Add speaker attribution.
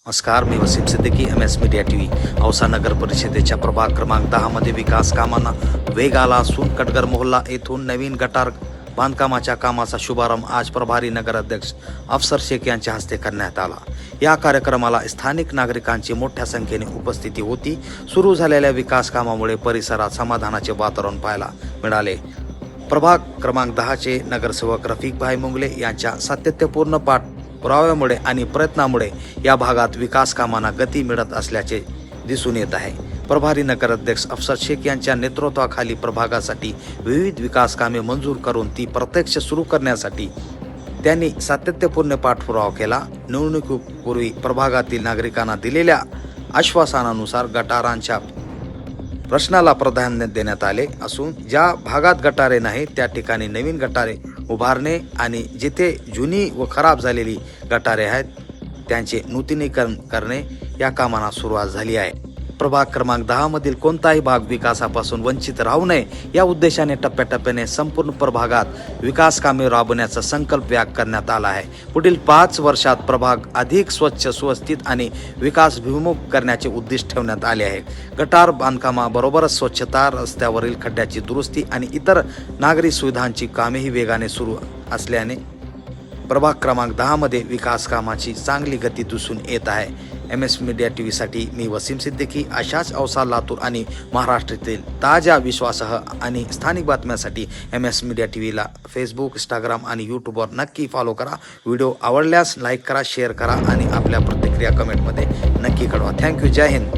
Speaker 1: नमस्कार, मी Wasim Siddiqui, MS media TV. Ausa नगर परिषदेच्या प्रभाग क्रमांक 10 मध्ये विकास कामांना वेग आला असून कटगर मोहल्ला येथून नवीन गटार बांधकामाच्या कामाचा शुभारंभ आज प्रभारी नगराध्यक्ष अफसर शेख यांच्या हस्ते करण्यात आला. या कार्यक्रमाला स्थानिक नागरिकांची मोठ्या संख्येने उपस्थिती होती. सुरू झालेल्या विकास कामामुळे परिसरात समाधानाचे वातावरण पाहायला मिळाले. प्रभाग क्रमांक 10 चे नगरसेवक रफिकभाई मुंगले यांच्या सातत्यपूर्ण पुराव्यामुळे आणि प्रयत्नामुळे या भागात विकास कामांना गती मिळत असल्याचे दिसून येत आहे. प्रभारी नगराध्यक्ष अफसर शेख यांच्या नेतृत्वाखाली प्रभागासाठी विविध विकास कामे मंजूर करून ती प्रत्यक्ष सुरू करण्यासाठी त्यांनी सातत्यपूर्ण पाठपुरावा केला. निवडणुकीपूर्वी प्रभागातील नागरिकांना दिलेल्या आश्वासनानुसार गटारांच्या प्रश्नाला प्राधान्य देण्यात आले असून ज्या भागात गटारे नाही त्या ठिकाणी नवीन गटारे उभारणे आणि जिथे जुनी व खराब झालेली गटारे आहेत त्यांचे नूतनीकरण करणे या कामांना सुरुवात झाली आहे. प्रभाग क्रमांक 10 मधील कोणताही भाग विकासापासून वंचित राहू नये या उद्देशाने टप्प्याटप्प्याने संपूर्ण प्रभागात विकास कामे राबवण्याचा संकल्प व्यक्त करण्यात आला आहे. पुढील 5 वर्षात प्रभाग अधिक स्वच्छ, सुव्यवस्थित आणि विकासभिमुख करण्याचे उद्दिष्ट ठेवण्यात आले आहे. गटार बांधकामाबरोबरच स्वच्छता, रस्त्यावरील खड्ड्याची दुरुस्ती आणि इतर नागरी सुविधांची कामेही वेगाने सुरू असल्याने प्रभाग क्रमांक 10 मध्ये विकास कामाची चांगली गती दिसून येत आहे. MS मीडिया TV साठी मी वसीम सिद्दीकी. अशाच औसा, लातूर आणि महाराष्ट्रातील ताज्या विश्वासासह आणि स्थानिक बातम्यांसाठी MS मीडिया TVला फेसबुक, इंस्टाग्राम आणि यूट्यूबवर नक्की फॉलो करा. व्हिडिओ आवडल्यास लाईक करा, शेअर करा आणि आपल्या प्रतिक्रिया कमेंटमध्ये नक्की कळवा. थँक्यू. जय हिंद.